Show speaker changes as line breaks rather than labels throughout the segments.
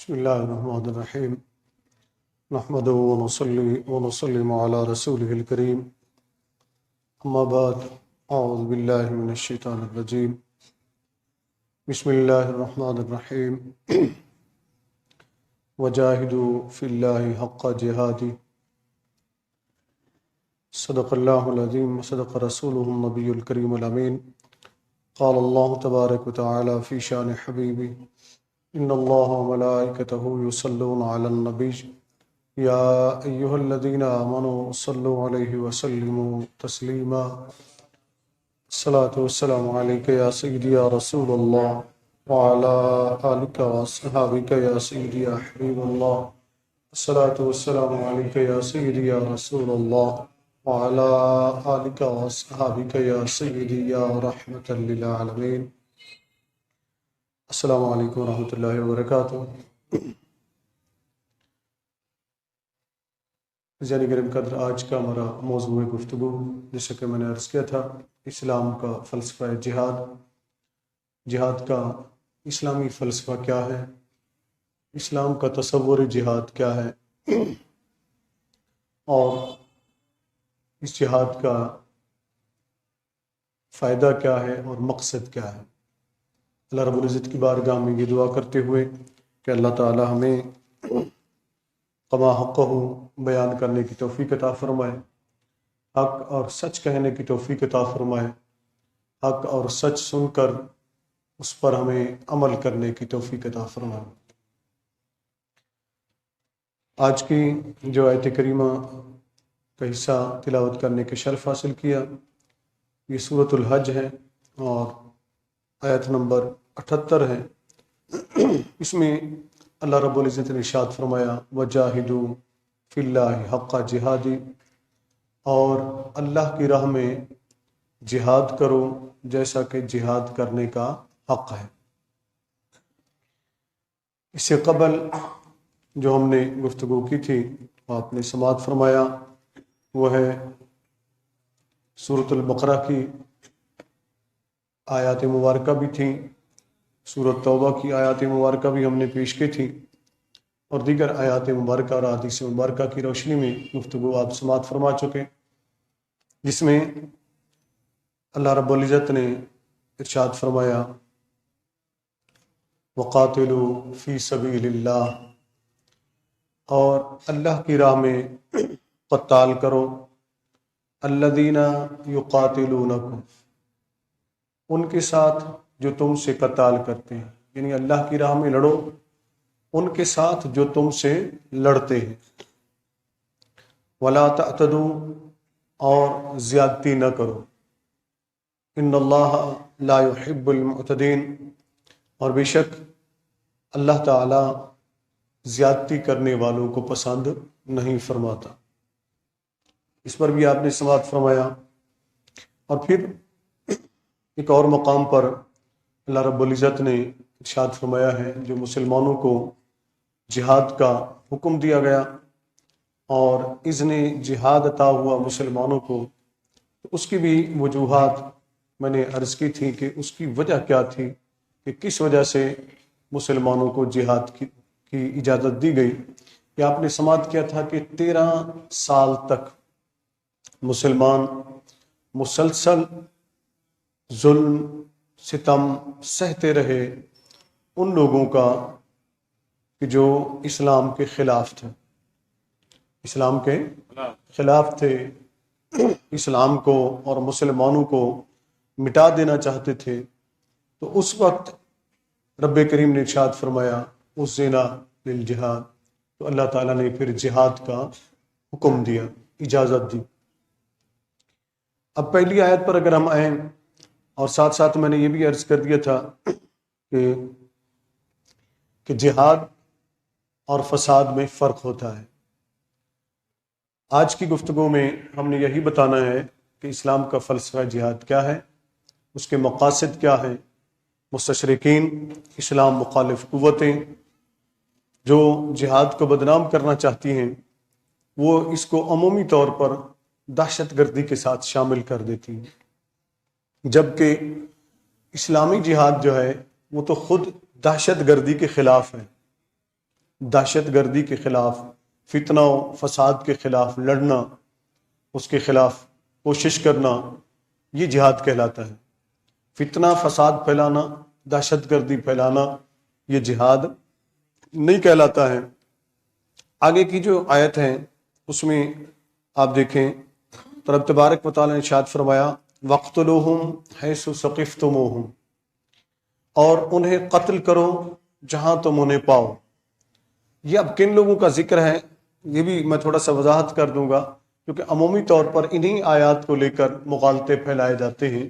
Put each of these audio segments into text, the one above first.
بسم الله الرحمن الرحيم نحمده ونصلي ونسلم على رسوله الكريم أما بعد أعوذ بالله من الشيطان الرجيم بسم الله الرحمن الرحيم وجاهدوا في الله حق جهاده صدق الله العظيم وصدق رسوله النبي الكريم الأمين قال الله تبارك وتعالى في شأن حبيبه إن الله وملائكته يصلون على النبي يا أيها الذين آمنوا صلوا عليه وسلموا تسليما الصلاة والسلام عليك يا سيدي يا رسول الله وعلى آلك وأصحابك يا سيدي يا حبيب الله الصلاة والسلام عليك يا سيدي يا رسول الله وعلى آلك وأصحابك يا سيدي يا رحمة للعالمين السلام علیکم ورحمۃ اللہ وبرکاتہ۔ ذیلی کریم قدر، آج کا ہمارا موضوع گفتگو جیسا کہ میں نے عرض کیا تھا، اسلام کا فلسفہ جہاد۔ جہاد کا اسلامی فلسفہ کیا ہے، اسلام کا تصور جہاد کیا ہے، اور اس جہاد کا فائدہ کیا ہے اور مقصد کیا ہے۔ اللہ رب العزت کی بارگاہ میں یہ دعا کرتے ہوئے کہ اللہ تعالی ہمیں کما حقہ بیان کرنے کی توفیق عطا فرمائے، حق اور سچ کہنے کی توفیق عطا فرمائے، حق اور سچ سن کر اس پر ہمیں عمل کرنے کی توفیق عطا فرمائے۔ آج کی جو آیت کریمہ کا حصہ تلاوت کرنے کے شرف حاصل کیا، یہ سورۃ الحج ہے اور آیت نمبر 78 ہے۔ اس میں اللہ رب العزت نے ارشاد فرمایا وجاہدوا فی اللہ حق جہادی، اور اللہ کی راہ میں جہاد کرو جیسا کہ جہاد کرنے کا حق ہے۔ اس سے قبل جو ہم نے گفتگو کی تھی آپ نے سماعت فرمایا، وہ ہے سورۃ البقرہ کی آیات مبارکہ بھی تھیں، سورۃ توبہ کی آیات مبارکہ بھی ہم نے پیش کی تھی، اور دیگر آیات مبارکہ اور احادیث مبارکہ کی روشنی میں گفتگو آپ سماعت فرما چکے، جس میں اللہ رب العزت نے ارشاد فرمایا وقاتلوا فی سبیل اللہ، اور اللہ کی راہ میں قتال کرو، الذین یقاتلونکم، ان کے ساتھ جو تم سے قتال کرتے ہیں، یعنی اللہ کی راہ میں لڑو ان کے ساتھ جو تم سے لڑتے ہیں، ولا تعتدوا، اور زیادتی نہ کرو، ان اللہ لا يحب المعتدین، اور بے شک اللہ تعالی زیادتی کرنے والوں کو پسند نہیں فرماتا۔ اس پر بھی آپ نے سماعت فرمایا، اور پھر ایک اور مقام پر اللہ رب العزت نے ارشاد فرمایا ہے جو مسلمانوں کو جہاد کا حکم دیا گیا اور اذن جہاد عطا ہوا مسلمانوں کو، تو اس کی بھی وجوہات میں نے عرض کی تھی کہ اس کی وجہ کیا تھی کہ کس وجہ سے مسلمانوں کو جہاد کی اجازت دی گئی۔ کہ آپ نے سماعت کیا تھا کہ 13 سال تک مسلمان مسلسل ظلم ستم سہتے رہے ان لوگوں کا کہ جو اسلام کے خلاف تھے، اسلام کے خلاف تھے، اسلام کو اور مسلمانوں کو مٹا دینا چاہتے تھے۔ تو اس وقت رب کریم نے ارشاد فرمایا اذن للجہاد، تو اللہ تعالیٰ نے پھر جہاد کا حکم دیا، اجازت دی۔ اب پہلی آیت پر اگر ہم آئیں، اور ساتھ ساتھ میں نے یہ بھی عرض کر دیا تھا کہ جہاد اور فساد میں فرق ہوتا ہے۔ آج کی گفتگو میں ہم نے یہی بتانا ہے کہ اسلام کا فلسفہ جہاد کیا ہے، اس کے مقاصد کیا ہیں۔ مستشرقین، اسلام مخالف قوتیں جو جہاد کو بدنام کرنا چاہتی ہیں، وہ اس کو عمومی طور پر دہشت گردی کے ساتھ شامل کر دیتی ہیں، جبکہ اسلامی جہاد جو ہے وہ تو خود دہشت گردی کے خلاف ہے۔ دہشت گردی کے خلاف، فتنہ و فساد کے خلاف لڑنا، اس کے خلاف کوشش کرنا، یہ جہاد کہلاتا ہے۔ فتنہ فساد پھیلانا، دہشت گردی پھیلانا، یہ جہاد نہیں کہلاتا ہے۔ آگے کی جو آیت ہے اس میں آپ دیکھیں تو رب تبارک و تعالیٰ نے ارشاد فرمایا وَاقْتُلُوهُمْ حَيْثُ ثَقِفْتُمُوهُمْ، اور انہیں قتل کرو جہاں تم انہیں پاؤ۔ یہ اب کن لوگوں کا ذکر ہے یہ بھی میں تھوڑا سا وضاحت کر دوں گا، کیونکہ عمومی طور پر انہی آیات کو لے کر مغالطے پھیلائے جاتے ہیں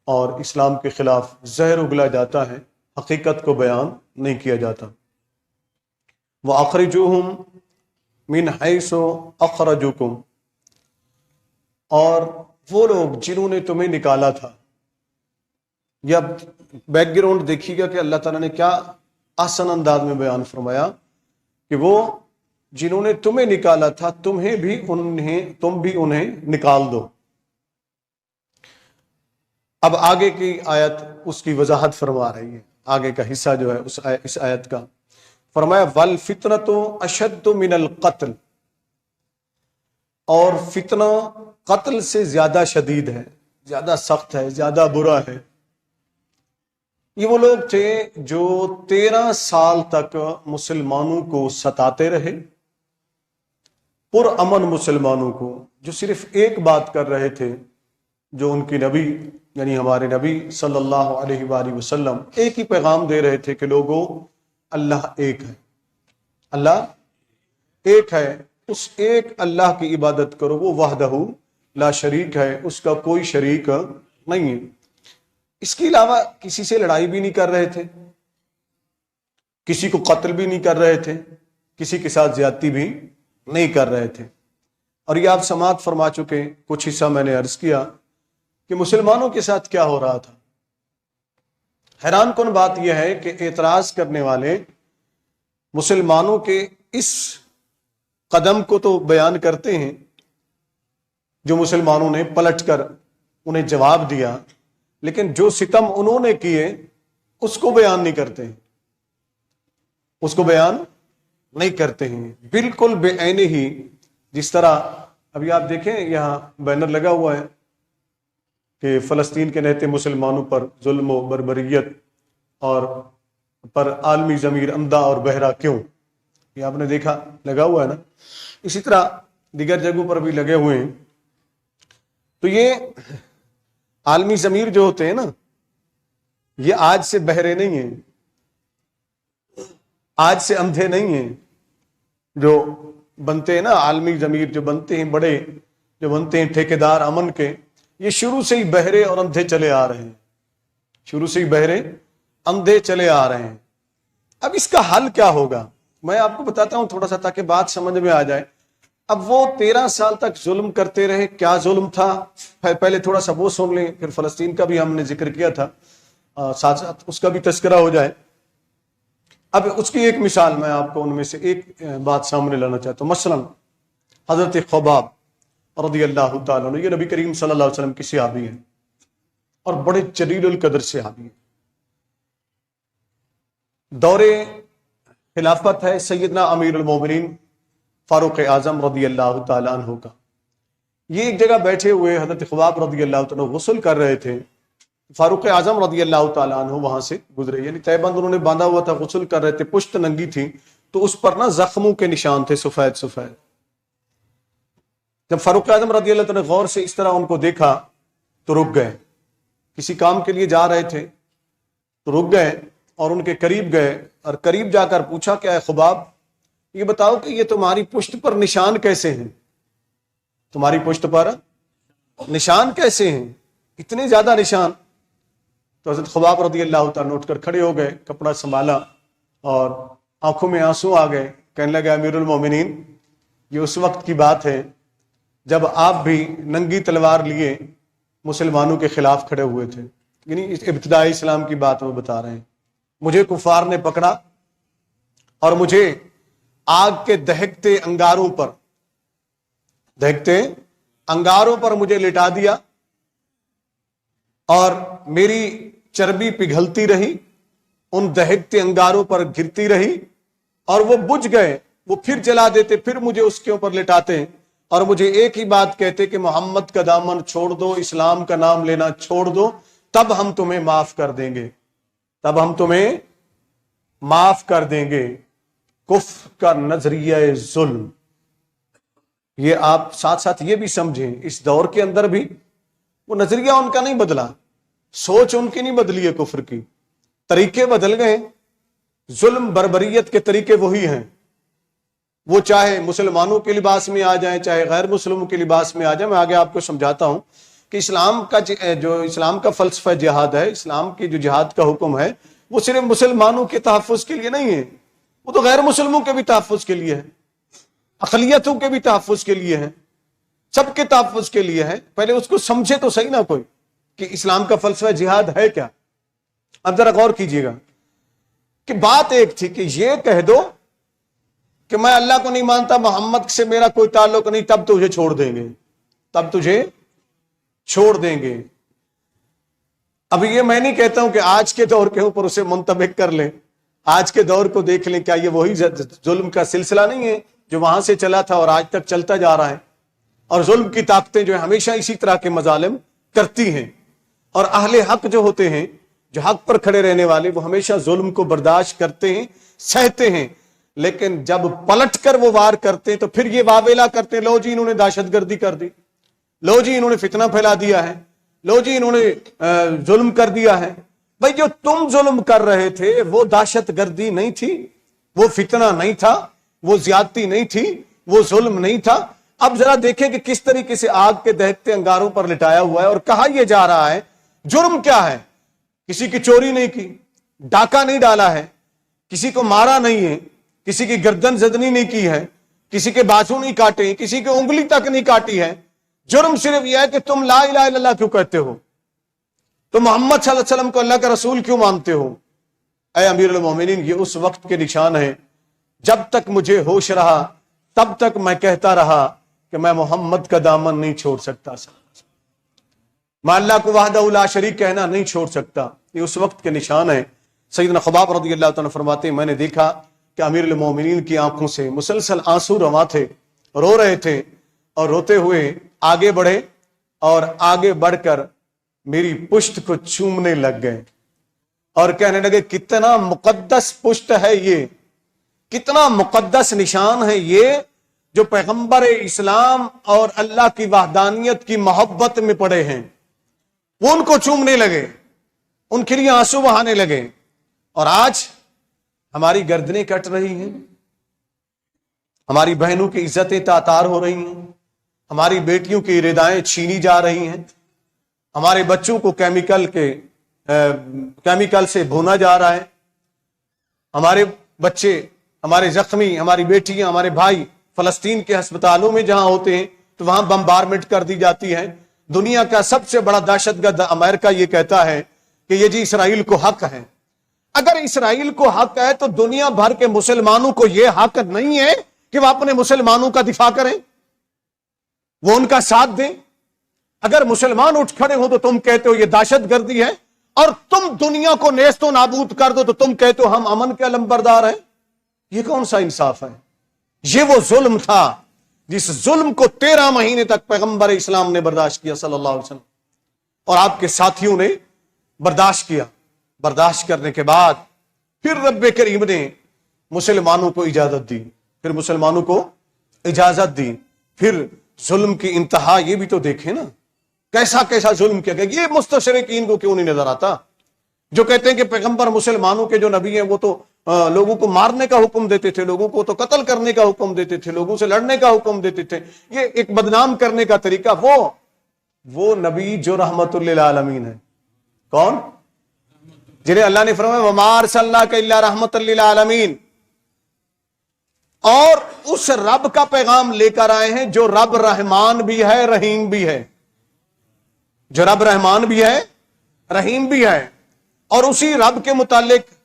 اور اسلام کے خلاف زہر اگلا جاتا ہے، حقیقت کو بیان نہیں کیا جاتا۔ وَأَخْرِجُوهُمْ مِنْ حَيْثُ أَخْرَجُوكُمْ، اور وہ لوگ جنہوں نے تمہیں نکالا تھا۔ یہ اب بیک گراؤنڈ دیکھیے گا کہ اللہ تعالیٰ نے کیا آسان انداز میں بیان فرمایا کہ وہ جنہوں نے تمہیں نکالا تھا تم بھی انہیں نکال دو۔ اب آگے کی آیت اس کی وضاحت فرما رہی ہے، آگے کا حصہ جو ہے اس آیت کا فرمایا وَالْفِتْنَةُ أَشَدُّ مِنَ الْقَتْلِ، اور فتنہ قتل سے زیادہ شدید ہے، زیادہ سخت ہے، زیادہ برا ہے۔ یہ وہ لوگ تھے جو 13 سال تک مسلمانوں کو ستاتے رہے، پرامن مسلمانوں کو، جو صرف ایک بات کر رہے تھے، جو ان کی نبی یعنی ہمارے نبی صلی اللہ علیہ وآلہ وسلم ایک ہی پیغام دے رہے تھے کہ لوگوں اللہ ایک ہے، اللہ ایک ہے، اس ایک اللہ کی عبادت کرو، وہ وحدہ لا شریک ہے، اس کا کوئی شریک نہیں ہے۔ اس کے علاوہ کسی سے لڑائی بھی نہیں کر رہے تھے، کسی کو قتل بھی نہیں کر رہے تھے، کسی کے ساتھ زیادتی بھی نہیں کر رہے تھے۔ اور یہ آپ سماعت فرما چکے، کچھ حصہ میں نے عرض کیا کہ مسلمانوں کے ساتھ کیا ہو رہا تھا۔ حیران کن بات یہ ہے کہ اعتراض کرنے والے مسلمانوں کے اس قدم کو تو بیان کرتے ہیں جو مسلمانوں نے پلٹ کر انہیں جواب دیا، لیکن جو ستم انہوں نے کیے اس کو بیان نہیں کرتے ہیں، اس کو بیان نہیں کرتے ہیں، بالکل بے عینی ہی۔ جس طرح ابھی آپ دیکھیں یہاں بینر لگا ہوا ہے کہ فلسطین کے نہتے مسلمانوں پر ظلم و بربریت اور پر عالمی ضمیر اندھا اور بہرا کیوں، یہ آپ نے دیکھا لگا ہوا ہے نا۔ اسی طرح دیگر جگہوں پر بھی لگے ہوئے ہیں۔ تو یہ عالمی ضمیر جو ہوتے ہیں نا، یہ آج سے بہرے نہیں ہیں، آج سے اندھے نہیں ہیں۔ جو بنتے ہیں نا عالمی ضمیر، جو بنتے ہیں بڑے، جو بنتے ہیں ٹھیکیدار امن کے، یہ شروع سے ہی بہرے اور اندھے چلے آ رہے ہیں، شروع سے ہی بہرے اندھے چلے آ رہے ہیں۔ اب اس کا حل کیا ہوگا میں آپ کو بتاتا ہوں تھوڑا سا، تاکہ بات سمجھ میں آ جائے۔ اب وہ 13 سال تک ظلم کرتے رہے، کیا ظلم تھا پہلے تھوڑا سا وہ سن لیں، پھر فلسطین کا بھی ہم نے ذکر کیا تھا، ساتھ ساتھ اس کا بھی تذکرہ ہو جائے۔ اب اس کی ایک مثال میں آپ کو ان میں سے ایک بات سامنے لانا چاہتا ہوں۔ مثلا حضرت خباب رضی اللہ تعالیٰ عنہ، یہ نبی کریم صلی اللہ علیہ وسلم کی صحابی ہیں اور بڑے جلیل القدر صحابی ہیں۔ دور خلافت ہے سیدنا امیر المومنین فاروق اعظم رضی اللہ تعالیٰ عنہ کا۔ یہ ایک جگہ بیٹھے ہوئے حضرت خباب رضی اللہ تعالیٰ عنہ غسل کر رہے تھے، فاروق اعظم رضی اللہ تعالیٰ عنہ وہاں سے گزرے، یعنی تہبند انہوں نے باندھا ہوا تھا، غسل کر رہے تھے، پشت ننگی تھی، تو اس پر نا زخموں کے نشان تھے سفید سفید۔ جب فاروق اعظم رضی اللہ تعالیٰ نے غور سے اس طرح ان کو دیکھا تو رک گئے، کسی کام کے لیے جا رہے تھے تو رک گئے اور ان کے قریب گئے اور قریب جا کر پوچھا کہ اے خباب، یہ بتاؤ کہ یہ تمہاری پشت پر نشان کیسے ہیں، تمہاری پشت پر نشان کیسے ہیں، اتنے زیادہ نشان؟ تو حضرت خباب رضی اللہ تعالیٰ اٹھ کر کھڑے ہو گئے، کپڑا سنبھالا اور آنکھوں میں آنسو آ گئے، کہنے لگے امیر المومنین، یہ اس وقت کی بات ہے جب آپ بھی ننگی تلوار لیے مسلمانوں کے خلاف کھڑے ہوئے تھے، یعنی ابتدائی اسلام کی بات وہ بتا رہے ہیں۔ مجھے کفار نے پکڑا اور مجھے آگ کے دہکتے انگاروں پر مجھے لٹا دیا اور میری چربی پگھلتی رہی، ان دہکتے انگاروں پر گرتی رہی اور وہ بجھ گئے، وہ پھر جلا دیتے، پھر مجھے اس کے اوپر لٹاتے اور مجھے ایک ہی بات کہتے کہ محمد کا دامن چھوڑ دو، اسلام کا نام لینا چھوڑ دو، تب ہم تمہیں معاف کر دیں گے، تب ہم تمہیں معاف کر دیں گے۔ کفر کا نظریہ ظلم، یہ آپ ساتھ ساتھ یہ بھی سمجھیں، اس دور کے اندر بھی وہ نظریہ ان کا نہیں بدلا، سوچ ان کی نہیں بدلی ہے، کفر کی طریقے بدل گئے، ظلم بربریت کے طریقے وہی ہیں۔ وہ چاہے مسلمانوں کے لباس میں آ جائیں، چاہے غیر مسلموں کے لباس میں آ جائیں۔ میں آگے آپ کو سمجھاتا ہوں کہ اسلام کا فلسفہ جہاد ہے، اسلام کی جو جہاد کا حکم ہے، وہ صرف مسلمانوں کے تحفظ کے لیے نہیں ہے، وہ تو غیر مسلموں کے بھی تحفظ کے لیے ہے، اقلیتوں کے بھی تحفظ کے لیے ہے، سب کے تحفظ کے لیے ہے۔ پہلے اس کو سمجھے تو صحیح نہ کوئی کہ اسلام کا فلسفہ جہاد ہے کیا۔ اب ذرا غور کیجئے گا کہ بات ایک تھی کہ یہ کہہ دو کہ میں اللہ کو نہیں مانتا، محمد سے میرا کوئی تعلق نہیں، تب تجھے چھوڑ دیں گے، تب تجھے چھوڑ دیں گے۔ اب یہ میں نہیں کہتا ہوں کہ آج کے دور کے اوپر اسے منطبق کر لیں، آج کے دور کو دیکھ لیں، کیا یہ وہی ظلم کا سلسلہ نہیں ہے جو وہاں سے چلا تھا اور آج تک چلتا جا رہا ہے؟ اور ظلم کی طاقتیں جو ہیں ہمیشہ اسی طرح کے مظالم کرتی ہیں، اور اہل حق جو ہوتے ہیں، جو حق پر کھڑے رہنے والے، وہ ہمیشہ ظلم کو برداشت کرتے ہیں، سہتے ہیں، لیکن جب پلٹ کر وہ وار کرتے ہیں تو پھر یہ واویلا کرتے ہیں، لو جی انہوں نے دہشت گردی کر دی، لو جی انہوں نے فتنہ پھیلا دیا ہے، لو جی انہوں نے ظلم کر دیا ہے۔ بھائی جو تم ظلم کر رہے تھے وہ دہشت گردی نہیں تھی، وہ فتنہ نہیں تھا، وہ زیادتی نہیں تھی، وہ ظلم نہیں تھا۔ اب ذرا دیکھیں کہ کس طریقے سے آگ کے دہتے انگاروں پر لٹایا ہوا ہے اور کہا یہ جا رہا ہے جرم کیا ہے۔ کسی کی چوری نہیں کی، ڈاکہ نہیں ڈالا ہے، کسی کو مارا نہیں ہے، کسی کی گردن زدنی نہیں کی ہے، کسی کے بازو نہیں کاٹے ہیں، کسی کی انگلی تک نہیں کاٹی ہے۔ جرم صرف یہ ہے کہ تم لا الہ الا اللہ کیوں کہتے ہو، تو محمد صلی اللہ علیہ وسلم کو اللہ کا رسول کیوں مانتے ہو۔ اے امیر المومنین، یہ اس وقت کے نشان ہے جب تک مجھے ہوش رہا تب تک میں کہتا رہا کہ میں محمد کا دامن نہیں چھوڑ سکتا، میں اللہ کو وحدہ لا شریک کہنا نہیں چھوڑ سکتا۔ یہ اس وقت کے نشان ہے۔ سیدنا خباب رضی اللہ تعالیٰ فرماتے ہیں میں نے دیکھا کہ امیر المومنین کی آنکھوں سے مسلسل آنسو رواں تھے، رو رہے تھے، اور روتے ہوئے آگے بڑھے اور آگے بڑھ کر میری پشت کو چومنے لگ گئے اور کہنے لگے کتنا مقدس پشت ہے یہ، کتنا مقدس نشان ہے یہ جو پیغمبر اسلام اور اللہ کی وحدانیت کی محبت میں پڑے ہیں۔ وہ ان کو چومنے لگے، ان کے لیے آنسو بہانے لگے۔ اور آج ہماری گردنیں کٹ رہی ہیں، ہماری بہنوں کی عزتیں تاتار ہو رہی ہیں، ہماری بیٹیوں کی ردائیں چھینی جا رہی ہیں، ہمارے بچوں کو کیمیکل سے بھونا جا رہا ہے، ہمارے بچے، ہمارے زخمی، ہماری بیٹیاں، ہمارے بھائی فلسطین کے ہسپتالوں میں جہاں ہوتے ہیں تو وہاں بمبارمنٹ کر دی جاتی ہے۔ دنیا کا سب سے بڑا دہشت گرد امریکہ یہ کہتا ہے کہ یہ جی اسرائیل کو حق ہے۔ اگر اسرائیل کو حق ہے تو دنیا بھر کے مسلمانوں کو یہ حق نہیں ہے کہ وہ اپنے مسلمانوں کا دفاع کریں، وہ ان کا ساتھ دیں؟ اگر مسلمان اٹھ کھڑے ہو تو تم کہتے ہو یہ دہشت گردی ہے، اور تم دنیا کو نیست و نابود کر دو تو تم کہتے ہو ہم امن کے علمبردار ہیں۔ یہ کون سا انصاف ہے؟ یہ وہ ظلم تھا جس ظلم کو 13 مہینے تک پیغمبر اسلام نے برداشت کیا صلی اللہ علیہ وسلم، اور آپ کے ساتھیوں نے برداشت کیا۔ برداشت کرنے کے بعد پھر رب کریم نے مسلمانوں کو اجازت دی، پھر مسلمانوں کو اجازت دی۔ پھر ظلم کی انتہا یہ بھی تو دیکھیں نا، کیسا کیسا ظلم کیا گیا۔ یہ مستشرقین کو کیوں نہیں نظر آتا جو کہتے ہیں کہ پیغمبر مسلمانوں کے جو نبی ہیں وہ تو لوگوں کو مارنے کا حکم دیتے تھے، لوگوں کو تو قتل کرنے کا حکم دیتے تھے، لوگوں سے لڑنے کا حکم دیتے تھے۔ یہ ایک بدنام کرنے کا طریقہ۔ وہ نبی جو رحمت للعالمین ہے، کون؟ جنہیں اللہ نے فرمایا وما ارسلناک الا رحمت للعالمین، اور اس رب کا پیغام لے کر آئے ہیں جو رب رحمان بھی ہے رحیم بھی ہے، جو رب رحمان بھی ہے رحیم بھی ہے۔ اور اسی رب کے متعلق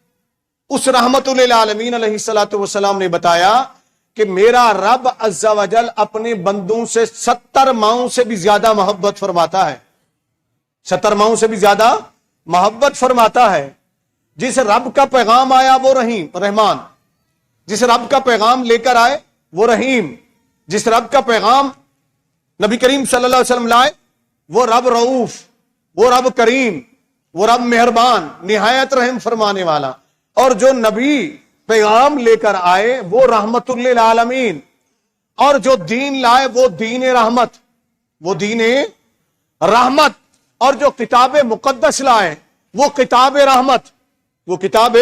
اس رحمت للعالمین علیہ الصلوۃ والسلام نے بتایا کہ میرا رب عز و جل اپنے بندوں سے 70 ماؤں سے بھی زیادہ محبت فرماتا ہے، 70 ماؤں سے بھی زیادہ محبت فرماتا ہے۔ جس رب کا پیغام آیا وہ رحیم رحمان، جس رب کا پیغام لے کر آئے وہ رحیم، جس رب کا پیغام نبی کریم صلی اللہ علیہ وسلم لائے وہ رب رؤوف، وہ رب کریم، وہ رب مہربان، نہایت رحم فرمانے والا، اور جو نبی پیغام لے کر آئے وہ رحمت للعالمین، اور جو دین لائے وہ دین رحمت، وہ دین رحمت، اور جو کتاب مقدس لائے وہ کتاب رحمت، وہ کتاب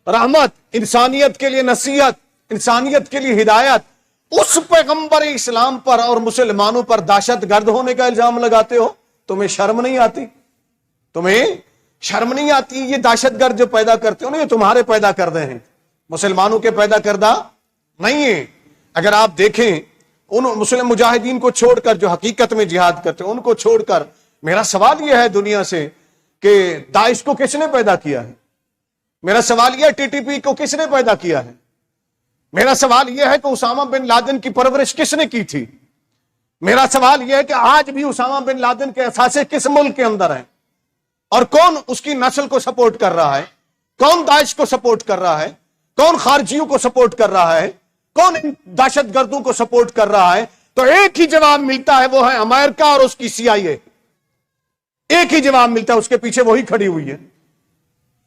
رحمت، انسانیت کے لیے نصیحت، انسانیت کے لیے ہدایت۔ اس پیغمبر اسلام پر اور مسلمانوں پر دہشت گرد ہونے کا الزام لگاتے ہو، تمہیں شرم نہیں آتی؟ تمہیں شرم نہیں آتی؟ یہ دہشت گرد جو پیدا کرتے ہو نا، یہ تمہارے پیدا کردے ہیں، مسلمانوں کے پیدا کردہ نہیں ہے۔ اگر آپ دیکھیں ان مسلم مجاہدین کو چھوڑ کر جو حقیقت میں جہاد کرتے ہیں، ان کو چھوڑ کر میرا سوال یہ ہے دنیا سے کہ داعش کو کس نے پیدا کیا ہے؟ میرا سوال یہ ہے ٹی ٹی پی کو کس نے پیدا کیا ہے؟ میرا سوال یہ ہے کہ اسامہ بن لادن کی پرورش کس نے کی تھی؟ میرا سوال یہ ہے کہ آج بھی اسامہ بن لادن کے اثاثے کس ملک کے اندر ہیں؟ اور کون اس کی نسل کو سپورٹ کر رہا ہے؟ کون داعش کو سپورٹ کر رہا ہے؟ کون خارجیوں کو سپورٹ کر رہا ہے؟ کون دہشت گردوں کو سپورٹ کر رہا ہے؟ تو ایک ہی جواب ملتا ہے، وہ ہے امریکہ اور اس کی CIA۔ ایک ہی جواب ملتا ہے، اس کے پیچھے وہی کھڑی ہوئی ہے۔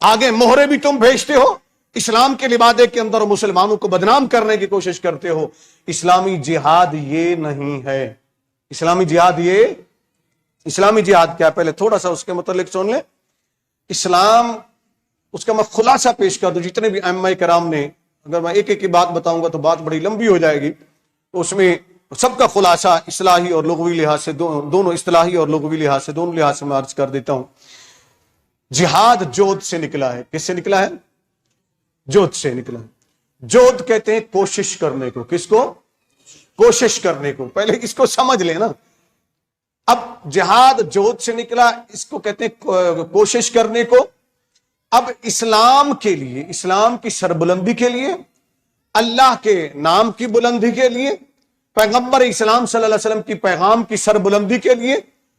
آگے مہرے بھی تم بھیجتے ہو اسلام کے لبادے کے اندر، مسلمانوں کو بدنام کرنے کی کوشش کرتے ہو۔ اسلامی جہاد یہ نہیں ہے۔ اسلامی جہاد اسلامی جہاد کیا؟ پہلے تھوڑا سا اس کے متعلق سن لیں۔ اسلام، اس کا میں خلاصہ پیش کر دوں، جتنے بھی ائمہ کرام نے، اگر میں ایک ایک کی بات بتاؤں گا تو بات بڑی لمبی ہو جائے گی، تو اس میں سب کا خلاصہ اصطلاحی اور لغوی لحاظ سے دونوں اصطلاحی اور لغوی لحاظ سے دونوں لحاظ سے میں عرض کر دیتا ہوں۔ جہاد جود سے نکلا ہے۔ کس سے نکلا ہے؟ جود سے نکلا ہے۔ جود کہتے ہیں کوشش کرنے کو۔ کس کو؟ کوشش کرنے کو۔ پہلے اس کو سمجھ لیں نا۔ اب جہاد جود سے نکلا، اس کو کہتے ہیں کوشش کرنے کو۔ اب اسلام کے لیے، اسلام کی سربلندی کے لیے، اللہ کے نام کی بلندی کے لیے، پیغمبر اسلام صلی اللہ علیہ وسلم کی پیغام کی سربلندی کے لیے،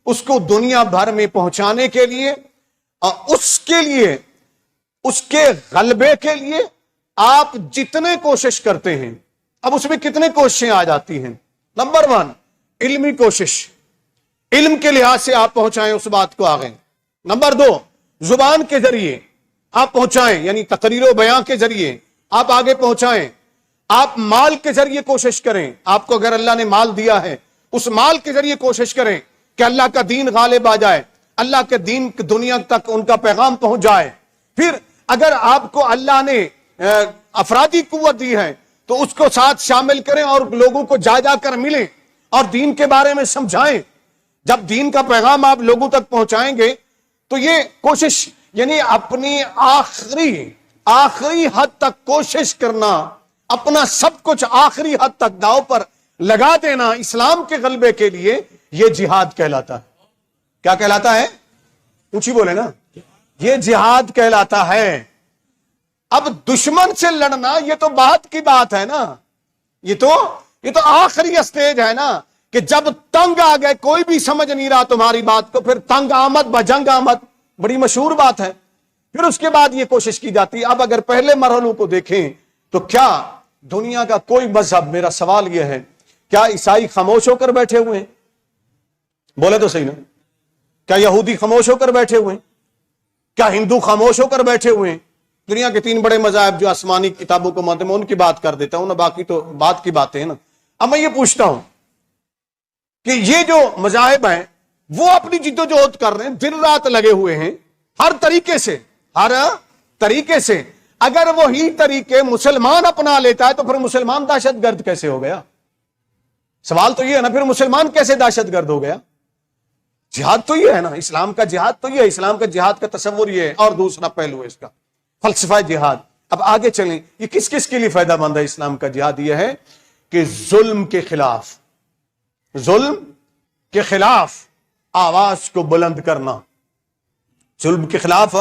اس کو دنیا بھر میں پہنچانے کے لیے، اور اس کے لیے، اس کے غلبے کے لیے آپ جتنے کوشش کرتے ہیں، اب اس میں کتنے کوششیں آ جاتی ہیں؟ نمبر 1 علمی کوشش، علم کے لحاظ سے آپ پہنچائیں اس بات کو آگے۔ نمبر 2 زبان کے ذریعے آپ پہنچائیں، یعنی تقریر و بیان کے ذریعے آپ آگے پہنچائیں۔ آپ مال کے ذریعے کوشش کریں، آپ کو اگر اللہ نے مال دیا ہے اس مال کے ذریعے کوشش کریں کہ اللہ کا دین غالب آ جائے، اللہ کے دین دنیا تک ان کا پیغام پہنچ جائے۔ پھر اگر آپ کو اللہ نے افرادی قوت دی ہے تو اس کو ساتھ شامل کریں اور لوگوں کو جا جا کر ملیں اور دین کے بارے میں سمجھائیں۔ جب دین کا پیغام آپ لوگوں تک پہنچائیں گے تو یہ کوشش، یعنی اپنی آخری حد تک کوشش کرنا، اپنا سب کچھ آخری حد تک داؤ پر لگا دینا اسلام کے غلبے کے لیے، یہ جہاد کہلاتا ہے۔ کیا کہلاتا ہے؟ اونچی بولے نا، یہ جہاد کہلاتا ہے۔ اب دشمن سے لڑنا یہ تو بات کی بات ہے نا، یہ تو آخری اسٹیج ہے نا، کہ جب تنگ آ گئے، کوئی بھی سمجھ نہیں رہا تمہاری بات کو، پھر تنگ آمد بجنگ آمد، بڑی مشہور بات ہے۔ پھر اس کے بعد یہ کوشش کی جاتی ہے۔ اب اگر پہلے مرحلوں کو دیکھیں تو کیا دنیا کا کوئی مذہب، میرا سوال یہ ہے، کیا عیسائی خاموش ہو کر بیٹھے ہوئے ہیں؟ بولے تو صحیح نا۔ کیا یہودی خاموش ہو کر بیٹھے ہوئے ہیں؟ کیا ہندو خاموش ہو کر بیٹھے ہوئے ہیں؟ دنیا کے 3 بڑے مذاہب جو آسمانی کتابوں کو مانتے ہیں، میں ان کی بات کر دیتا ہوں نا، باقی تو بات کی باتیں ہیں نا۔ اب میں یہ پوچھتا ہوں کہ یہ جو مذاہب ہیں وہ اپنی جدوجہد کر رہے ہیں، دن رات لگے ہوئے ہیں، ہر طریقے سے۔ اگر وہی طریقے مسلمان اپنا لیتا ہے تو پھر مسلمان دہشت گرد کیسے ہو گیا؟ سوال تو یہ ہے نا، پھر مسلمان کیسے دہشت گرد ہو گیا؟ جہاد تو یہ ہے نا، اسلام کا جہاد تو یہ ہے، اسلام کا جہاد کا تصور یہ ہے۔ اور دوسرا پہلو ہے اس کا فلسفہ جہاد۔ اب آگے چلیں، یہ کس کس کے لیے فائدہ مند ہے؟ اسلام کا جہاد یہ ہے کہ ظلم کے خلاف آواز کو بلند کرنا، ظلم کے خلاف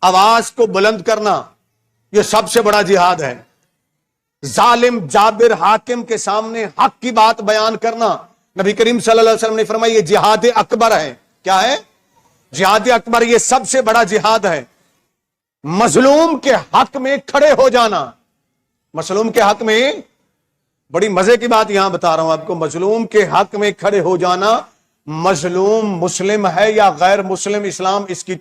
آواز کو بلند کرنا، یہ سب سے بڑا جہاد ہے۔ ظالم جابر حاکم کے سامنے حق کی بات بیان کرنا، نبی کریم صلی اللہ علیہ وسلم نے فرمایا یہ جہاد اکبر ہے۔ کیا ہے؟ جہاد اکبر، یہ سب سے بڑا جہاد ہے۔ مظلوم کے حق میں کھڑے ہو جانا، مظلوم کے حق میں بڑی مزے کی بات یہاں بتا رہا ہوں آپ کو، مظلوم کے حق میں کھڑے ہو جانا، مظلوم مسلم ہے یا غیر مسلم، اسلام اس کی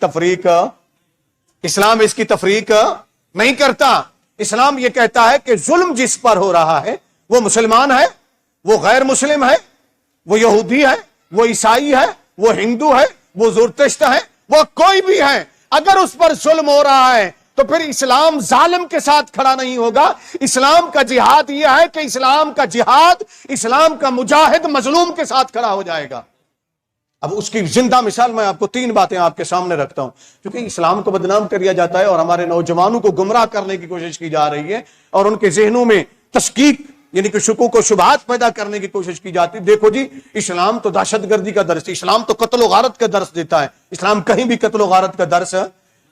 تفریق نہیں کرتا۔ اسلام یہ کہتا ہے کہ ظلم جس پر ہو رہا ہے وہ مسلمان ہے، وہ غیر مسلم ہے، وہ یہودی ہے، وہ عیسائی ہے، وہ ہندو ہے، وہ زرتشت ہے، وہ کوئی بھی ہے، اگر اس پر ظلم ہو رہا ہے تو پھر اسلام ظالم کے ساتھ کھڑا نہیں ہوگا۔ اسلام کا جہاد یہ ہے کہ اسلام کا جہاد، اسلام کا مجاہد مظلوم کے ساتھ کھڑا ہو جائے گا۔ اب اس کی زندہ مثال میں آپ کو 3 باتیں آپ کے سامنے رکھتا ہوں، کیونکہ اسلام کو بدنام کیا جاتا ہے اور ہمارے نوجوانوں کو گمراہ کرنے کی کوشش کی جا رہی ہے اور ان کے ذہنوں میں تشکیک یعنی کہ شکوک و شبہات پیدا کرنے کی کوشش کی جاتی ہے۔ دیکھو جی، اسلام تو دہشت گردی کا درس، اسلام تو قتل و غارت کا درس دیتا ہے، اسلام کہیں بھی قتل و غارت کا درس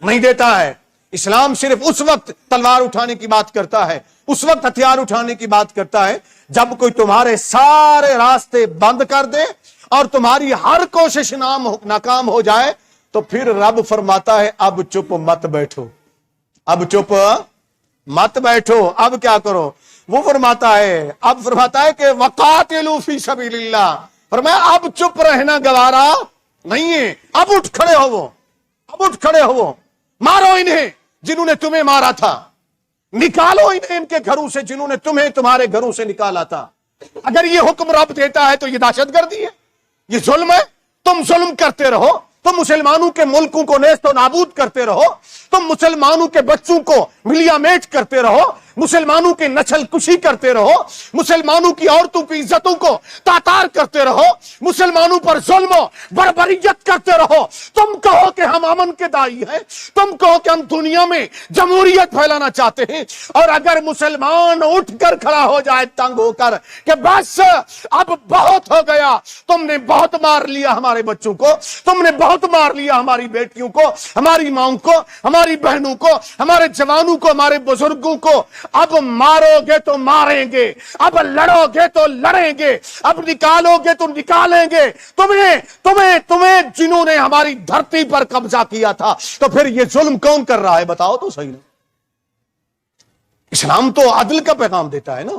نہیں دیتا ہے۔ اسلام صرف اس وقت تلوار اٹھانے کی بات کرتا ہے، اس وقت ہتھیار اٹھانے کی بات کرتا ہے جب کوئی تمہارے سارے راستے بند کر دے اور تمہاری ہر کوشش ناکام ہو جائے، تو پھر رب فرماتا ہے اب چپ مت بیٹھو، اب چپ مت بیٹھو، اب کیا کرو؟ وہ فرماتا ہے کہ وقاتلوا فی سبیل اللہ، فرمایا اب چپ رہنا گوارا نہیں ہے، اب اٹھ کھڑے ہو، مارو انہیں جنہوں نے تمہیں مارا تھا، نکالو انہیں ان کے گھروں سے جنہوں نے تمہیں تمہارے گھروں سے نکالا تھا۔ اگر یہ حکم رب دیتا ہے تو یہ دہشت گردی ہے، یہ ظلم ہے۔ تم ظلم کرتے رہو، تم مسلمانوں کے ملکوں کو نیست و نابود کرتے رہو، تم مسلمانوں کے بچوں کو ملیا میٹ کرتے رہو، مسلمانوں کی نسل کشی کرتے رہو، مسلمانوں کی عورتوں کی عزتوں کو تاتار کرتے رہو، مسلمانوں پر ظلم و بربریت کرتے رہو۔ تم کہو کہ ہم امن کے داعی ہیں، تم کہو کہ ہم دنیا میں جمہوریت پھیلانا چاہتے ہیں، اور اگر مسلمان اٹھ کر کھڑا ہو جائے تنگ ہو کر کہ بس اب بہت ہو گیا، تم نے بہت مار لیا ہمارے بچوں کو، تم نے بہت مار لیا ہماری بیٹیوں کو، ہماری ماؤں کو، ہماری بہنوں کو، ہمارے جوانوں کو، ہمارے بزرگوں کو، اب مارو گے تو ماریں گے، اب لڑو گے تو لڑیں گے، اب نکالو گے تو نکالیں گے تمہیں جنہوں نے ہماری دھرتی پر قبضہ کیا تھا۔ تو پھر یہ ظلم کون کر رہا ہے؟ بتاؤ تو صحیح نا۔ اسلام تو عدل کا پیغام دیتا ہے نا،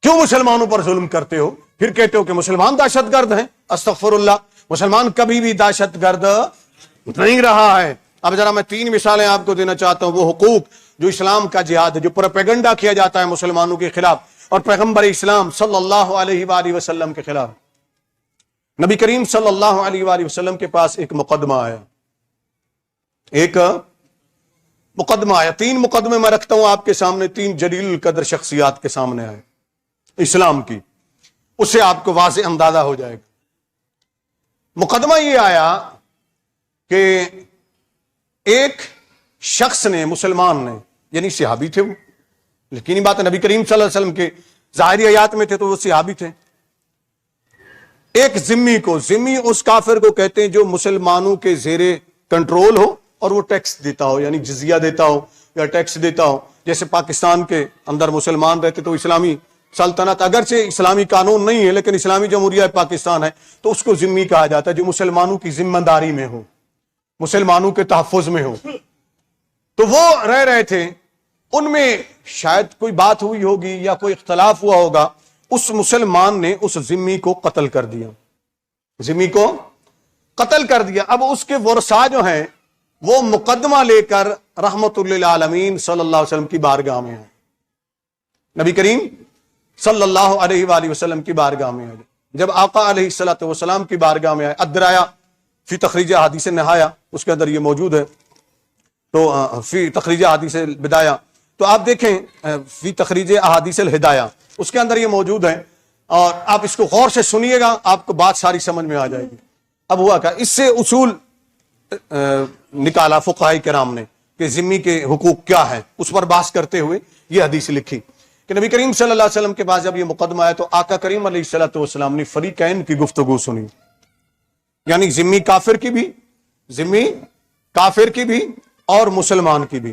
کیوں مسلمانوں پر ظلم کرتے ہو؟ پھر کہتے ہو کہ مسلمان دہشت گرد ہیں۔ استغفر اللہ، مسلمان کبھی بھی دہشت گرد نہیں رہا ہے۔ اب ذرا میں 3 مثالیں آپ کو دینا چاہتا ہوں، وہ حقوق جو اسلام کا جہاد ہے، جو پروپیگنڈا کیا جاتا ہے مسلمانوں کے خلاف اور پیغمبر اسلام صلی اللہ علیہ وآلہ وسلم کے خلاف۔ نبی کریم صلی اللہ علیہ وآلہ وسلم کے پاس ایک مقدمہ آیا، 3 مقدمے میں رکھتا ہوں آپ کے سامنے، 3 جلیل القدر شخصیات کے سامنے آئے اسلام کی، اس سے آپ کو واضح اندازہ ہو جائے گا۔ مقدمہ یہ آیا کہ ایک شخص نے، مسلمان نے، یعنی صحابی تھے، وہ یقینی بات ہے نبی کریم صلی اللہ علیہ وسلم کے ظاہری حیات میں تھے تو وہ صحابی تھے، ایک ذمی کو، ذمی اس کافر کو کہتے ہیں جو مسلمانوں کے زیر کنٹرول ہو اور وہ ٹیکس دیتا ہو، یعنی جزیہ دیتا ہو یا ٹیکس دیتا ہو۔ جیسے پاکستان کے اندر مسلمان رہتے تو اسلامی سلطنت، اگرچہ اسلامی قانون نہیں ہے لیکن اسلامی جمہوریہ پاکستان ہے، تو اس کو ذمی کہا جاتا ہے جو مسلمانوں کی ذمہ داری میں ہو، مسلمانوں کے تحفظ میں ہو۔ تو وہ رہ رہے تھے، ان میں شاید کوئی بات ہوئی ہوگی یا کوئی اختلاف ہوا ہوگا، اس مسلمان نے اس ذمی کو قتل کر دیا، ذمی کو قتل کر دیا۔ اب اس کے ورثاء جو ہیں وہ مقدمہ لے کر رحمت للعالمین صلی اللہ علیہ وسلم کی بارگاہ میں ہیں، نبی کریم صلی اللہ علیہ وآلہ وسلم کی بارگاہ میں ہیں۔ جب آقا علیہ الصلوۃ والسلام کی بارگاہ میں آئے، الدرایا فی تخریج احادیث النہایہ، اس کے اندر یہ موجود ہے، تو فی تخریج احادیث البدایہ، تو آپ دیکھیں فی تخریج احادیث الہدایہ، اس کے اندر یہ موجود ہے، اور آپ اس کو غور سے سنیے گا، آپ کو بات ساری سمجھ میں آ جائے گی۔ اب ہوا کیا، اس سے اصول نکالا فقہاء کرام نے کہ ذمی کے حقوق کیا ہے، اس پر بحث کرتے ہوئے یہ حدیث لکھی کہ نبی کریم صلی اللہ علیہ وسلم کے پاس جب یہ مقدمہ آیا تو آقا کریم علیہ الصلوۃ والسلام نے فریقین کی گفتگو سنی، یعنی ذمی کافر کی بھی اور مسلمان کی بھی،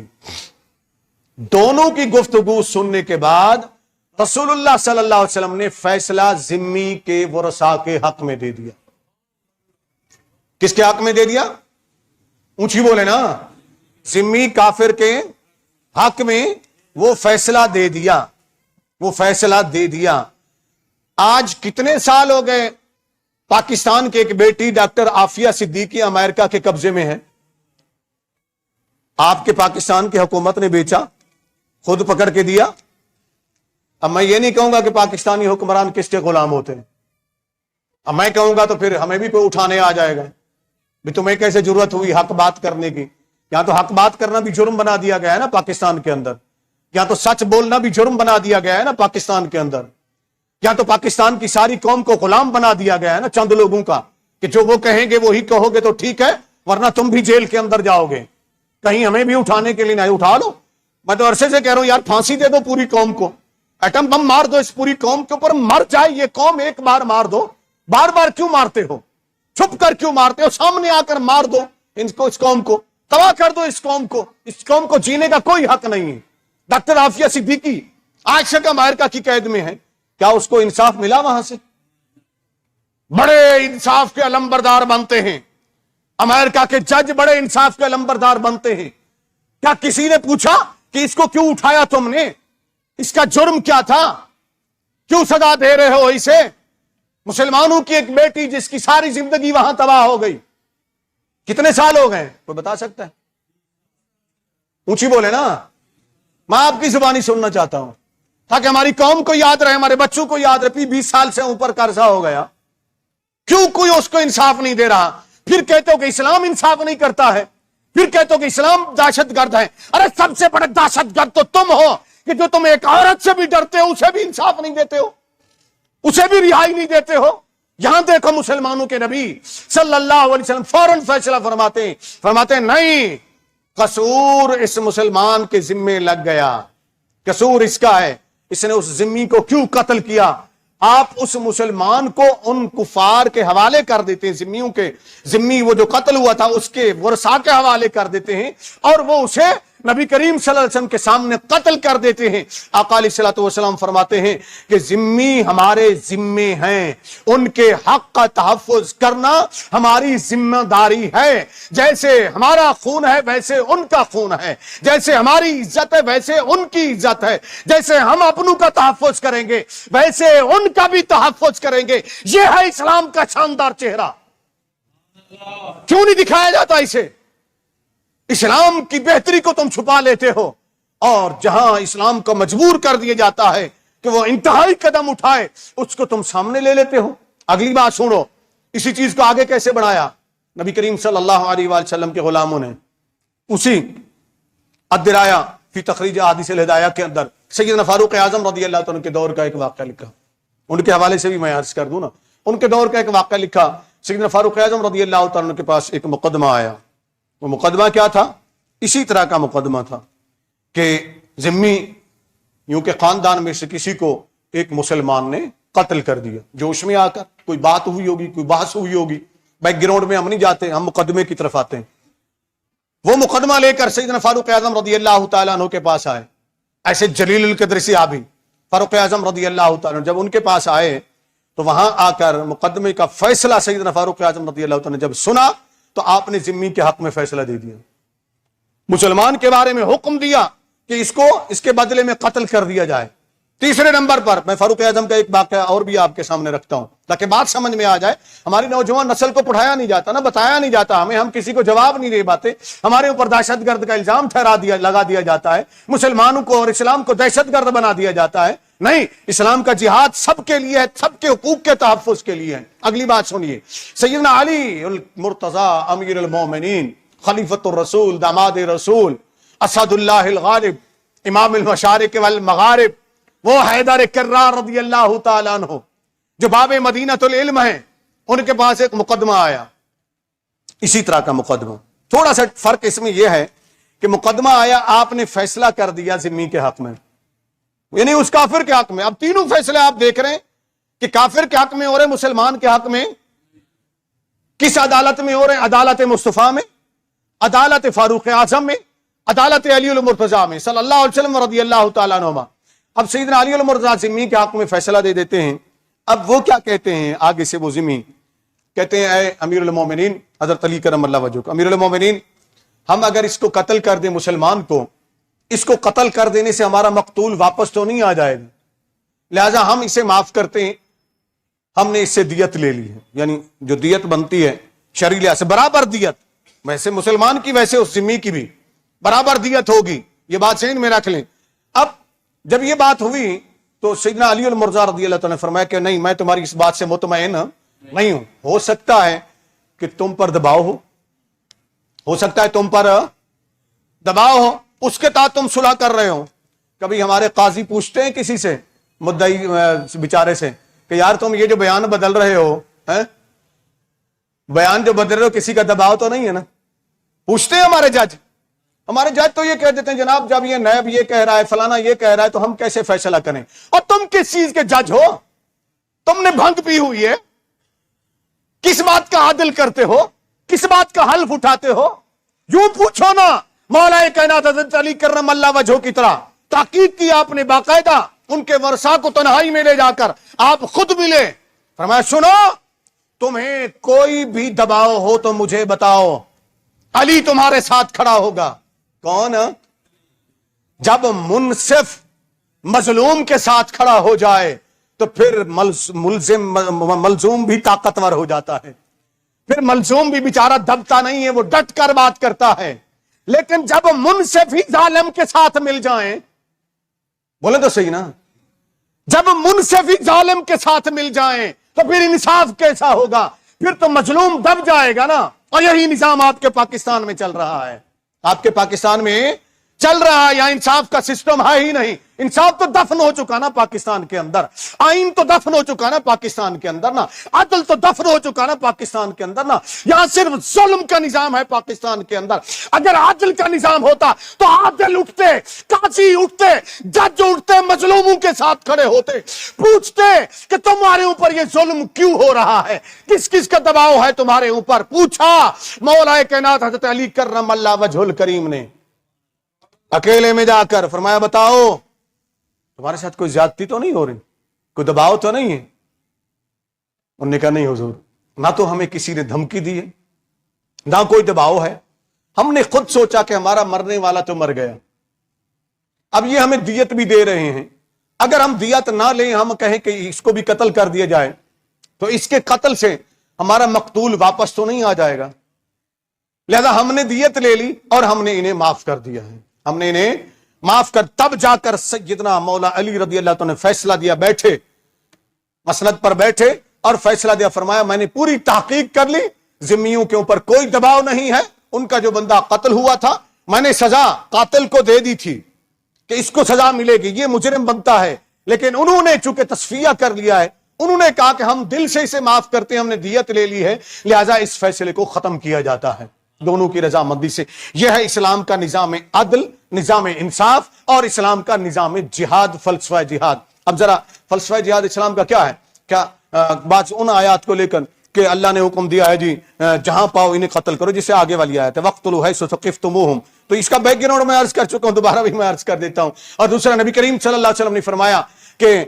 دونوں کی گفتگو سننے کے بعد رسول اللہ صلی اللہ علیہ وسلم نے فیصلہ ذمی کے ورثاء کے حق میں دے دیا۔ کس کے حق میں دے دیا؟ اونچی بولے نا، ذمی کافر کے حق میں وہ فیصلہ دے دیا، وہ فیصلہ دے دیا۔ آج کتنے سال ہو گئے پاکستان کی ایک بیٹی ڈاکٹر عافیہ صدیقی امریکہ کے قبضے میں ہے، آپ کے پاکستان کی حکومت نے بیچا، خود پکڑ کے دیا۔ اب میں یہ نہیں کہوں گا کہ پاکستانی حکمران کس کے غلام ہوتے ہیں، اب میں کہوں گا تو پھر ہمیں بھی کوئی اٹھانے آ جائے گا بھی تمہیں کیسے ضرورت ہوئی حق بات کرنے کی۔ یہاں تو حق بات کرنا بھی جرم بنا دیا گیا ہے نا پاکستان کے اندر، یہاں تو سچ بولنا بھی جرم بنا دیا گیا ہے نا پاکستان کے اندر، یہاں تو پاکستان کی ساری قوم کو غلام بنا دیا گیا ہے نا چند لوگوں کا، کہ جو وہ کہیں گے وہی کہو گے تو ٹھیک ہے، ورنہ تم بھی جیل کے اندر جاؤ گے۔ کہیں ہمیں بھی اٹھانے کے لیے نہیں، اٹھا لو۔ میں تو عرصے سے کہہ رہا ہوں یار پھانسی دے دو پوری قوم کو، ایٹم بم مار دو اس پوری قوم کے اوپر، مر جائے یہ قوم، ایک بار مار دو۔ بار بار کیوں مارتے ہو؟ چھپ کر کیوں مارتے ہو؟ سامنے آ کر مار دو ان کو، اس قوم کو تباہ کر دو، اس قوم کو جینے کا کوئی حق نہیں ہے۔ ڈاکٹر عافیہ صدیقی آج تک امریکہ کی قید میں ہے، کیا اس کو انصاف ملا وہاں سے؟ بڑے انصاف کے علمبردار بنتے ہیں امریکہ کے جج، بڑے انصاف کے علمبردار بنتے ہیں۔ کیا کسی نے پوچھا کہ اس کو کیوں اٹھایا تم نے؟ اس کا جرم کیا تھا؟ کیوں سزا دے رہے ہو اسے؟ مسلمانوں کی ایک بیٹی جس کی ساری زندگی وہاں تباہ ہو گئی، کتنے سال ہو گئے کوئی بتا سکتا ہے؟ اونچی بولے نا، میں آپ کی زبانی سننا چاہتا ہوں تاکہ ہماری قوم کو یاد رہے، ہمارے بچوں کو یاد رہے۔ 20 سال سے اوپر کا عرصہ ہو گیا، کیوں کوئی اس کو انصاف نہیں دے رہا؟ پھر کہتے ہو کہ اسلام انصاف نہیں کرتا ہے، پھر کہتے ہو کہ اسلام دہشت گرد ہے۔ ارے سب سے بڑے دہشت گرد تو تم ہو کہ جو تم ایک عورت سے بھی ڈرتے ہو، اسے بھی انصاف نہیں دیتے ہو، اسے بھی رہائی نہیں دیتے ہو۔ یہاں دیکھو مسلمانوں کے نبی صلی اللہ علیہ وسلم فوراً فیصلہ فرماتے ہیں نہیں، قصور اس مسلمان کے ذمے لگ گیا، قصور اس کا ہے، اس نے اس ذمی کو کیوں قتل کیا؟ آپ اس مسلمان کو ان کفار کے حوالے کر دیتے ہیں، ذمیوں کے، ذمی وہ جو قتل ہوا تھا اس کے ورثاء کے حوالے کر دیتے ہیں، اور وہ اسے نبی کریم صلی اللہ علیہ وسلم کے سامنے قتل کر دیتے ہیں۔ آقا علیہ الصلوۃ والسلام فرماتے ہیں کہ ذمی ہمارے ذمے ہیں، ان کے حق کا تحفظ کرنا ہماری ذمہ داری ہے۔ جیسے ہمارا خون ہے ویسے ان کا خون ہے، جیسے ہماری عزت ہے ویسے ان کی عزت ہے، جیسے ہم اپنوں کا تحفظ کریں گے ویسے ان کا بھی تحفظ کریں گے۔ یہ ہے اسلام کا شاندار چہرہ، کیوں نہیں دکھایا جاتا اسے؟ اسلام کی بہتری کو تم چھپا لیتے ہو، اور جہاں اسلام کو مجبور کر دیا جاتا ہے کہ وہ انتہائی قدم اٹھائے، اس کو تم سامنے لے لیتے ہو۔ اگلی بات سنو، اسی چیز کو آگے کیسے بڑھایا نبی کریم صلی اللہ علیہ وآلہ وسلم کے غلاموں نے؟ اسی الدرایا فی تخریج احادیث الہدایہ کے اندر سیدنا فاروق اعظم رضی اللہ عنہ کے دور کا ایک واقعہ لکھا، ان کے حوالے سے بھی میں عرض کر دوں نا، ان کے دور کا ایک واقعہ لکھا۔ سیدنا فاروق اعظم رضی اللہ عنہ کے پاس ایک مقدمہ آیا، وہ مقدمہ کیا تھا؟ اسی طرح کا مقدمہ تھا کہ ذمی یوں کہ خاندان میں سے کسی کو ایک مسلمان نے قتل کر دیا، جوش میں آ کر کوئی بات ہوئی ہوگی، کوئی بحث ہوئی ہوگی، بیک گراؤنڈ میں ہم نہیں جاتے، ہم مقدمے کی طرف آتے ہیں۔ وہ مقدمہ لے کر سیدنا فاروق اعظم رضی اللہ تعالیٰ عنہ کے پاس آئے، ایسے جلیل القدر صحابی فاروق اعظم رضی اللہ تعالیٰ عنہ جب ان کے پاس آئے تو وہاں آ کر مقدمے کا فیصلہ سیدنا فاروق اعظم رضی اللہ تعالیٰ نے جب سنا تو آپ نے ذمی کے حق میں فیصلہ دے دیا، مسلمان کے بارے میں حکم دیا کہ اس کو اس کے بدلے میں قتل کر دیا جائے۔ تیسرے نمبر پر میں فاروق اعظم کا ایک واقعہ اور بھی آپ کے سامنے رکھتا ہوں تاکہ بات سمجھ میں آ جائے۔ ہماری نوجوان نسل کو پڑھایا نہیں جاتا نا، بتایا نہیں جاتا ہمیں، ہم کسی کو جواب نہیں دے پاتے، ہمارے اوپر دہشت گرد کا الزام لگا دیا جاتا ہے، مسلمانوں کو اور اسلام کو دہشت گرد بنا دیا جاتا ہے۔ نہیں، اسلام کا جہاد سب کے لیے ہے، سب کے حقوق کے تحفظ کے لیے ہے۔ اگلی بات سنیے، سیدنا علی المرتضی امیر المومنین، خلیفۃ الرسول، داماد رسول، اسد اللہ الغالب، امام المشارق والمغارب، وہ حیدر کرار رضی اللہ تعالیٰ عنہ جو باب مدینۃ العلم ہیں، ان کے پاس ایک مقدمہ آیا، اسی طرح کا مقدمہ۔ تھوڑا سا فرق اس میں یہ ہے کہ مقدمہ آیا، آپ نے فیصلہ کر دیا ذمی کے حق میں، یعنی اس کافر کے حق میں۔ اب تینوں فیصلے آپ دیکھ رہے ہیں کہ کافر کے حق میں ہو رہے، مسلمان کے حق میں، کس عدالت میں ہو رہے؟ عدالت مصطفیٰ میں، عدالت فاروق اعظم میں، عدالت علی المرتضیٰ میں صلی اللہ علیہ وسلم رضی اللہ تعالیٰ عنہ۔ اب سیدنا علی المرتضیٰ ذمی کے حق میں فیصلہ دے دیتے ہیں۔ اب وہ کیا کہتے ہیں آگے سے؟ وہ ذمی کہتے ہیں اے امیر المومنین، حضرت علی کرم اللہ وجہہ، امیر المومنین، ہم اگر اس کو قتل کر دیں مسلمان کو اس کو قتل کر دینے سے ہمارا مقتول واپس تو نہیں آ جائے گا، لہذا ہم اسے معاف کرتے ہیں، ہم نے اس سے دیت لے لی ہے، یعنی جو دیت بنتی ہے شرعی لحاظ سے برابر دیت، ویسے مسلمان کی ویسے اس ذمی کی بھی برابر دیت ہوگی، یہ بات ذہن میں رکھ لیں۔ اب جب یہ بات ہوئی تو سیدنا علی المرضی رضی اللہ تعالیٰ نے فرمایا کہ نہیں، میں تمہاری اس بات سے مطمئن نہیں ہوں، ہو سکتا ہے کہ تم پر دباؤ ہو سکتا ہے تم پر دباؤ ہو، اس کے تحت تم صلح کر رہے ہو۔ کبھی ہمارے قاضی پوچھتے ہیں کسی سے، مدعی بیچارے سے، کہ یار تم یہ جو بیان بدل رہے ہو، بیان جو بدل رہے ہو کسی کا دباؤ تو نہیں ہے نا؟ پوچھتے ہیں ہمارے جج تو یہ کہہ دیتے ہیں جناب جب یہ نیب یہ کہہ رہا ہے، فلانا یہ کہہ رہا ہے، تو ہم کیسے فیصلہ کریں؟ اور تم کس چیز کے جج ہو؟ تم نے بھنگ پی ہوئی ہے، کس بات کا عدل کرتے ہو؟ کس بات کا حلف اٹھاتے ہو؟ یوں پوچھو نا۔ مولا کائنات حضرت علی کرم اللہ وجہہ کی طرح تحقیق کی آپ نے، باقاعدہ ان کے ورثاء کو تنہائی میں لے جا کر آپ خود ملے، فرمایا سنو، تمہیں کوئی بھی دباؤ ہو تو مجھے بتاؤ، علی تمہارے ساتھ کھڑا ہوگا۔ کون؟ جب منصف مظلوم کے ساتھ کھڑا ہو جائے تو پھر ملزوم بھی طاقتور ہو جاتا ہے، پھر ملزوم بھی بیچارہ دبتا نہیں ہے، وہ ڈٹ کر بات کرتا ہے۔ لیکن جب منصف ہی ظالم کے ساتھ مل جائیں، بولے تو صحیح نا، جب منصف ہی ظالم کے ساتھ مل جائیں تو پھر انصاف کیسا ہوگا؟ پھر تو مظلوم دب جائے گا نا۔ اور یہی نظام آپ کے پاکستان میں چل رہا ہے، آپ کے پاکستان میں چل رہا ہے، یہاں انصاف کا سسٹم ہے ہی نہیں۔ انصاف تو دفن ہو چکا نا پاکستان کے اندر، آئین تو دفن ہو چکا نا پاکستان کے اندر نا، عدل تو دفن ہو چکا نا پاکستان کے اندر نا، یہاں صرف ظلم کا نظام ہے پاکستان کے اندر۔ اگر عدل کا نظام ہوتا تو عادل اٹھتے، قاضی اٹھتے، جج اٹھتے، مظلوموں کے ساتھ کھڑے ہوتے، پوچھتے کہ تمہارے اوپر یہ ظلم کیوں ہو رہا ہے، کس کس کا دباؤ ہے تمہارے اوپر۔ پوچھا مولا کائنات حضرت علی کرم اللہ وجہہ الکریم نے اکیلے میں جا کر، فرمایا بتاؤ تمہارے ساتھ کوئی زیادتی تو نہیں ہو رہی، کوئی دباؤ تو نہیں ہے؟ انہوں نے کہا نہیں حضور، نہ تو ہمیں کسی نے دھمکی دی ہے، نہ کوئی دباؤ ہے، ہم نے خود سوچا کہ ہمارا مرنے والا تو مر گیا، اب یہ ہمیں دیت بھی دے رہے ہیں، اگر ہم دیت نہ لیں، ہم کہیں کہ اس کو بھی قتل کر دیا جائے، تو اس کے قتل سے ہمارا مقتول واپس تو نہیں آ جائے گا، لہذا ہم نے دیت لے لی اور ہم نے انہیں معاف کر دیا ہے، ہم نے انہیں معاف کر۔ تب جا کر سیدنا مولا علی رضی اللہ عنہ نے فیصلہ دیا، بیٹھے مسند پر بیٹھے اور فیصلہ دیا، فرمایا میں نے پوری تحقیق کر لی، ذمیوں کے اوپر کوئی دباؤ نہیں ہے، ان کا جو بندہ قتل ہوا تھا میں نے سزا قاتل کو دے دی تھی کہ اس کو سزا ملے گی، یہ مجرم بنتا ہے، لیکن انہوں نے چونکہ تصفیہ کر لیا ہے، انہوں نے کہا کہ ہم دل سے اسے معاف کرتے ہیں، ہم نے دیت لے لی ہے، لہذا اس فیصلے کو ختم کیا جاتا ہے دونوں کی رضامندی سے۔ یہ ہے اسلام کا نظام عدل، نظام انصاف، اور اسلام کا نظام جہاد، فلسفہ جہاد۔ اب ذرا فلسفہ جہاد اسلام کا کیا ہے؟ کیا بعض ان آیات کو لے کر کہ اللہ نے حکم دیا ہے جی جہاں پاؤ انہیں قتل کرو، جسے آگے والی آیت ہے وَاقْتُلُوا حَيْثُ ثَقِفْتُمُوهُمْ، تو اس کا بیک گراؤنڈ میں عرض کر چکا ہوں، دوبارہ بھی میں عرض کر دیتا ہوں۔ اور دوسرا نبی کریم صلی اللہ علیہ وسلم نے فرمایا کہ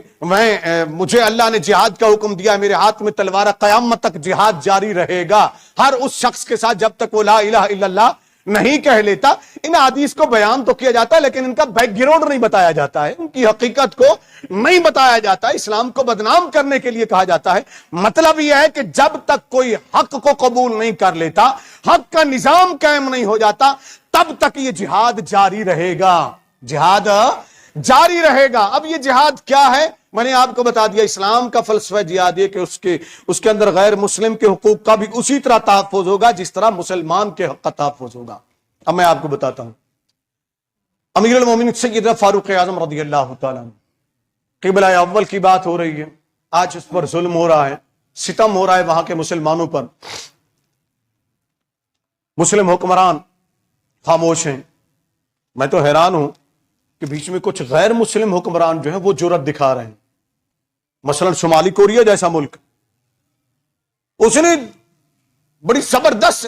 مجھے اللہ نے جہاد کا حکم دیا، میرے ہاتھ میں تلوار، قیامت تک جہاد جاری رہے گا ہر اس شخص کے ساتھ جب تک وہ لا الہ الا اللہ نہیں کہہ لیتا۔ ان حدیث کو بیان تو کیا جاتا ہے لیکن ان کا بیک گراؤنڈ نہیں بتایا جاتا ہے، ان کی حقیقت کو نہیں بتایا جاتا ہے، اسلام کو بدنام کرنے کے لیے کہا جاتا ہے۔ مطلب یہ ہے کہ جب تک کوئی حق کو قبول نہیں کر لیتا، حق کا نظام قائم نہیں ہو جاتا، تب تک یہ جہاد جاری رہے گا، جہاد جاری رہے گا۔ اب یہ جہاد کیا ہے؟ میں نے آپ کو بتا دیا، اسلام کا فلسفہ جہاد یہ کہ اس کے اندر غیر مسلم کے حقوق کا بھی اسی طرح تحفظ ہوگا جس طرح مسلمان کے حق کا تحفظ ہوگا۔ اب میں آپ کو بتاتا ہوں، امیر المومنین سیدنا فاروق اعظم رضی اللہ تعالیٰ عنہ، قبلہ اول کی بات ہو رہی ہے، آج اس پر ظلم ہو رہا ہے، ستم ہو رہا ہے وہاں کے مسلمانوں پر، مسلم حکمران خاموش ہیں۔ میں تو حیران ہوں کہ بیچ میں کچھ غیر مسلم حکمران جو ہیں وہ جرأت دکھا رہے ہیں، مثلا شمالی کوریا جیسا ملک، اس نے بڑی زبردست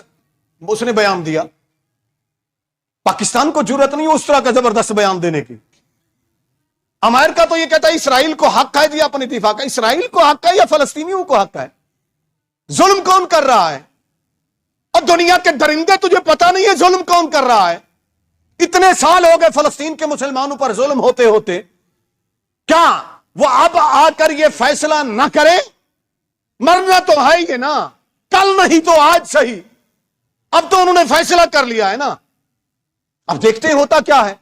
اس نے بیان دیا، پاکستان کو جرأت نہیں اس طرح کا زبردست بیان دینے کی۔ امریکہ تو یہ کہتا ہے اسرائیل کو حق ہے جی اپنے دفاع کا، اسرائیل کو حق ہے یا فلسطینیوں کو حق ہے؟ ظلم کون کر رہا ہے؟ اور دنیا کے درندے تجھے پتا نہیں ہے ظلم کون کر رہا ہے؟ اتنے سال ہو گئے فلسطین کے مسلمانوں پر ظلم ہوتے ہوتے، کیا وہ اب آ کر یہ فیصلہ نہ کرے؟ مرنا تو ہے ہی نا، کل نہیں تو آج صحیح، اب تو انہوں نے فیصلہ کر لیا ہے نا، اب دیکھتے ہیں ہوتا کیا ہے۔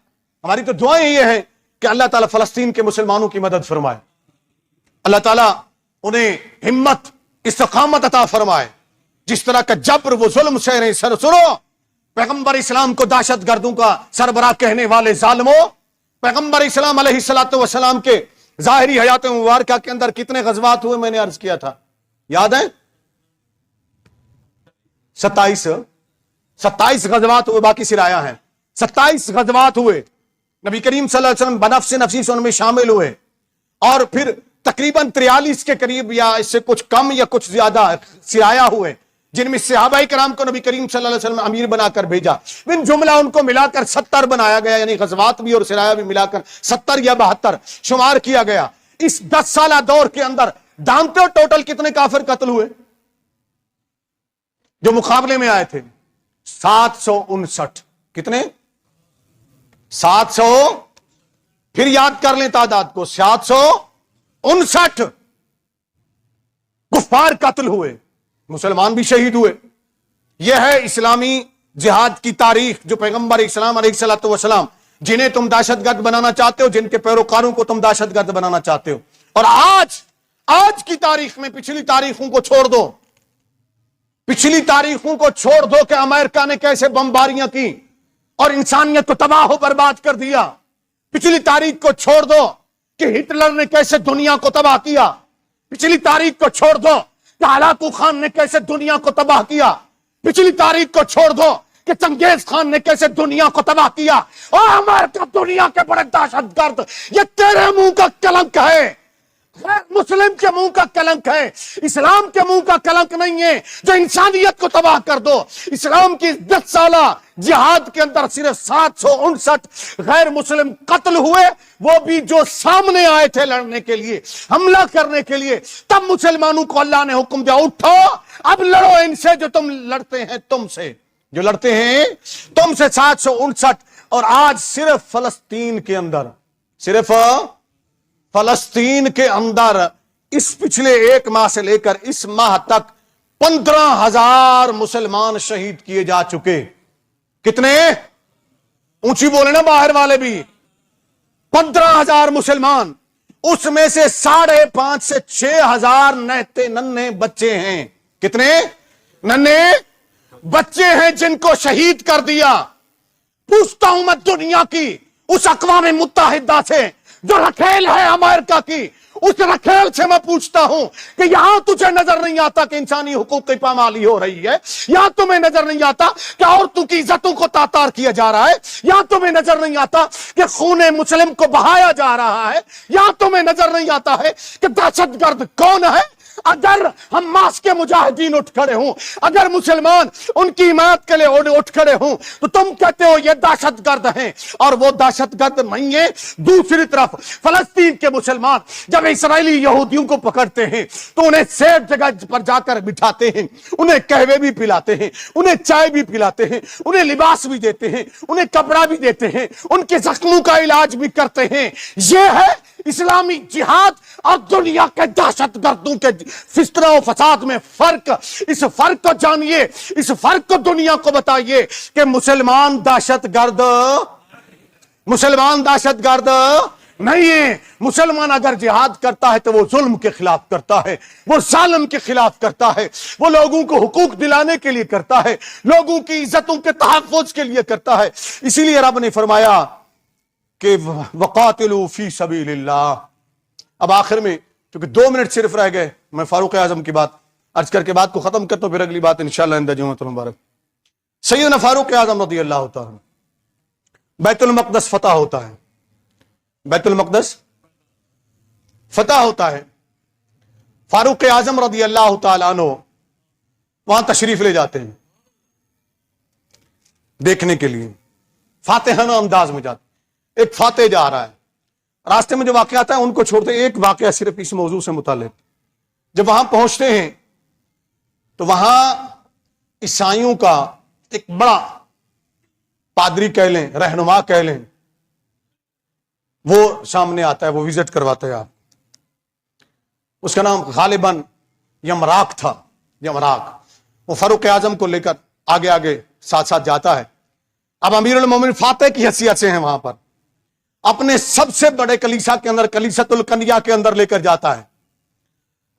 ہماری تو دعائیں یہ ہیں کہ اللہ تعالیٰ فلسطین کے مسلمانوں کی مدد فرمائے، اللہ تعالیٰ انہیں ہمت استقامت عطا فرمائے، جس طرح کا جبر وہ ظلم سہ رہے ہیں۔ سنو، پیغمبر اسلام کو دہشت گردوں کا سربراہ کہنے والے ظالموں، پیغمبر اسلام علیہ الصلوۃ والسلام کے ظاہری حیات مبارکہ کے اندر کتنے غزوات ہوئے میں نے عرض کیا تھا، یاد ہے؟ 27 غزوات ہوئے، باقی سرایا ہیں۔ 27 غزوات ہوئے، نبی کریم صلی اللہ علیہ وسلم بنفس نفسی سے ان میں شامل ہوئے، اور پھر تقریباً 43 کے قریب یا اس سے کچھ کم یا کچھ زیادہ سرایا ہوئے، جن میں صحابہ کرام کو نبی کریم صلی اللہ علیہ وسلم امیر بنا کر بھیجا، من جملہ ان کو ملا کر 70 بنایا گیا، یعنی غزوات بھی اور سرایا بھی ملا کر 70 یا 72 شمار کیا گیا۔ اس 10 سالہ دور کے اندر جانتے ہو ٹوٹل کتنے کافر قتل ہوئے جو مقابلے میں آئے تھے؟ 759۔ کتنے؟ 700، پھر یاد کر لیں تعداد کو، 759 کفار قتل ہوئے، مسلمان بھی شہید ہوئے۔ یہ ہے اسلامی جہاد کی تاریخ، جو پیغمبر اسلام علیہ الصلوۃ والسلام جنہیں تم دہشت گرد بنانا چاہتے ہو، جن کے پیروکاروں کو تم دہشت گرد بنانا چاہتے ہو۔ اور آج کی تاریخ میں پچھلی تاریخوں کو چھوڑ دو، پچھلی تاریخوں کو چھوڑ دو کہ امریکہ نے کیسے بمباریاں کی اور انسانیت کو تباہ و برباد کر دیا، پچھلی تاریخ کو چھوڑ دو کہ ہٹلر نے کیسے دنیا کو تباہ کیا، پچھلی تاریخ کو چھوڑ دو کہ ہلاکو خان نے کیسے دنیا کو تباہ کیا، پچھلی تاریخ کو چھوڑ دو کہ چنگیز خان نے کیسے دنیا کو تباہ کیا۔ اور امریکہ دنیا کے بڑے دہشت گرد، یہ تیرے منہ کا کلنک ہے، مسلم کے منہ کا کلنک ہے، اسلام کے منہ کا کلنک نہیں ہے جو انسانیت کو تباہ کر دو۔ اسلام کی 10 سالہ جہاد کے اندر صرف 759 غیر مسلم قتل ہوئے، وہ بھی جو سامنے آئے تھے لڑنے کے لیے، حملہ کرنے کے لیے۔ تب مسلمانوں کو اللہ نے حکم دیا، اٹھو اب لڑو ان سے جو تم لڑتے ہیں، تم سے جو لڑتے ہیں تم سے۔ 759، اور آج صرف فلسطین کے اندر، صرف فلسطین کے اندر اس پچھلے 1 ماہ سے لے کر اس ماہ تک 15,000 مسلمان شہید کیے جا چکے۔ کتنے؟ اونچی بولے نا باہر والے بھی، 15,000 مسلمان، اس میں سے 5,500 سے 6,000 نہتے ننھے بچے ہیں۔ کتنے ننھے بچے ہیں جن کو شہید کر دیا۔ پوچھتا ہوں میں دنیا کی اس اقوام متحدہ سے جو رکھیل ہے امریکہ کی، اس رکھیل سے میں پوچھتا ہوں کہ یہاں تجھے نظر نہیں آتا کہ انسانی حقوق کی پامالی ہو رہی ہے؟ یہاں تمہیں نظر نہیں آتا کہ عورتوں کی عزتوں کو تاتار کیا جا رہا ہے؟ یہاں تمہیں نظر نہیں آتا کہ خون مسلم کو بہایا جا رہا ہے؟ یہاں تمہیں نظر نہیں آتا ہے کہ دہشت گرد کون ہے؟ اگر حماس کے مجاہدین اٹھ کھڑے ہوں، اگر مسلمان ان کی حمایت کے لیے اٹھ کھڑے ہوں، تو تم کہتے ہو یہ دہشت گرد ہیں، اور وہ دہشت گرد نہیں ہیں۔ دوسری طرف فلسطین کے مسلمان جب اسرائیلی یہودیوں کو پکڑتے ہیں تو انہیں سیف جگہ پر جا کر بٹھاتے ہیں، انہیں قہوے بھی پلاتے ہیں، انہیں چائے بھی پلاتے ہیں، انہیں لباس بھی دیتے ہیں، انہیں کپڑا بھی دیتے ہیں، ان کے زخموں کا علاج بھی کرتے ہیں۔ یہ ہے اسلامی جہاد اور دنیا کے دہشت گردوں کے فسطرہ و فساد میں فرق۔ اس فرق کو جانیے، اس فرق کو دنیا کو بتائیے کہ مسلمان دہشت گرد نہیں ہے۔ مسلمان اگر جہاد کرتا ہے تو وہ ظلم کے خلاف کرتا ہے، وہ ظالم کے خلاف کرتا ہے، وہ لوگوں کو حقوق دلانے کے لیے کرتا ہے، لوگوں کی عزتوں کے تحفظ کے لیے کرتا ہے۔ اسی لیے رب نے فرمایا کہ وقاتلوا فی سبیل اللہ۔ اب آخر میں کیونکہ 2 منٹ صرف رہ گئے، میں فاروق اعظم کی بات عرض کر کے بات کو ختم کرتا ہوں، پھر اگلی بات انشاءاللہ اندر جمعۃ المبارک۔ سیدنا فاروق اعظم رضی اللہ تعالی، بیت المقدس فتح ہوتا ہے، بیت المقدس فتح ہوتا ہے، فاروق اعظم رضی اللہ تعالیٰ عنہ وہاں تشریف لے جاتے ہیں دیکھنے کے لیے، فاتحانہ انداز میں جاتے۔ ایک فاتح جا رہا ہے، راستے میں جو واقعات ہیں ان کو چھوڑتے، ایک واقعہ صرف اس موضوع سے متعلق۔ جب وہاں پہنچتے ہیں تو وہاں عیسائیوں کا ایک بڑا پادری کہہ لیں، رہنما کہہ لیں، وہ سامنے آتا ہے، وہ وزٹ کرواتا ہے آپ. اس کا نام غالباً یمراک تھا. یمراک وہ فاروق اعظم کو لے کر آگے آگے ساتھ ساتھ جاتا ہے. اب امیر المومنین فاتح کی حیثیت سے ہیں وہاں پر، اپنے سب سے بڑے کلیسا کے اندر، کلیسۃ الکنیا کے اندر لے کر جاتا ہے.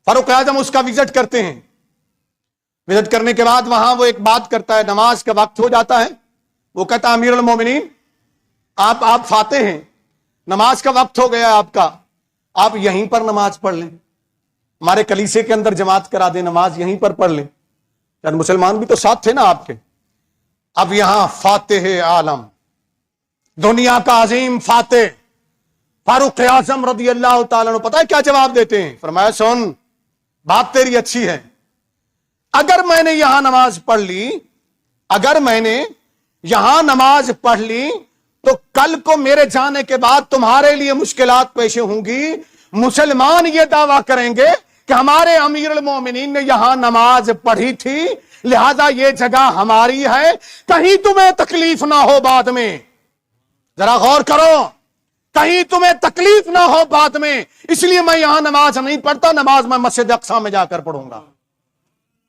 فاروق اعظم اس کا وزٹ کرتے ہیں. وزٹ کرنے کے بعد وہاں وہ ایک بات کرتا ہے، نماز کا وقت ہو جاتا ہے. وہ کہتا ہے امیر المومنین آپ فاتح ہیں، نماز کا وقت ہو گیا آپ کا، آپ یہیں پر نماز پڑھ لیں، ہمارے کلیسے کے اندر جماعت کرا دیں، نماز یہیں پر پڑھ لیں. یعنی مسلمان بھی تو ساتھ تھے نا آپ کے. اب یہاں فاتح عالم، دنیا کا عظیم فاتح فاروق اعظم رضی اللہ تعالیٰ عنہ پتہ ہے کیا جواب دیتے ہیں؟ فرمایا سن، بات تیری اچھی ہے، اگر میں نے یہاں نماز پڑھ لی، اگر میں نے یہاں نماز پڑھ لی تو کل کو میرے جانے کے بعد تمہارے لیے مشکلات پیش ہوں گی. مسلمان یہ دعویٰ کریں گے کہ ہمارے امیر المومنین نے یہاں نماز پڑھی تھی، لہذا یہ جگہ ہماری ہے، کہیں تمہیں تکلیف نہ ہو بعد میں. ذرا غور کرو، کہیں تمہیں تکلیف نہ ہو بعد میں، اس لیے میں یہاں نماز نہیں پڑھتا. نماز میں مسجد اقصی میں جا کر پڑھوں گا،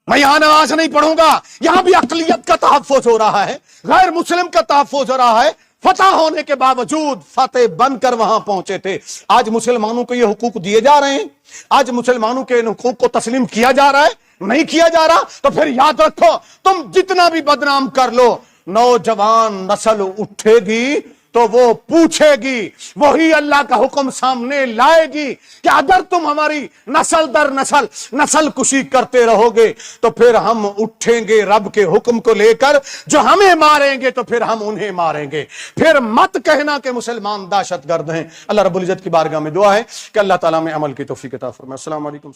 میں یہاں نماز نہیں پڑھوں گا. یہاں بھی اقلیت کا تحفظ ہو رہا ہے، غیر مسلم کا تحفظ ہو رہا ہے. فتح ہونے کے باوجود فاتح بن کر وہاں پہنچے تھے. آج مسلمانوں کو یہ حقوق دیے جا رہے ہیں، آج مسلمانوں کے ان حقوق کو تسلیم کیا جا رہا ہے؟ نہیں کیا جا رہا. تو پھر یاد رکھو، تم جتنا بھی بدنام کر لو، نوجوان نسل اٹھے گی تو وہ پوچھے گی، وہی اللہ کا حکم سامنے لائے گی کہ اگر تم ہماری نسل در نسل کشی کرتے رہو گے تو پھر ہم اٹھیں گے رب کے حکم کو لے کر، جو ہمیں ماریں گے تو پھر ہم انہیں ماریں گے. پھر مت کہنا کہ مسلمان دہشت گرد ہیں. اللہ رب العزت کی بارگاہ میں دعا ہے کہ اللہ تعالیٰ میں عمل کی توفیق عطا فرمائے. السلام علیکم.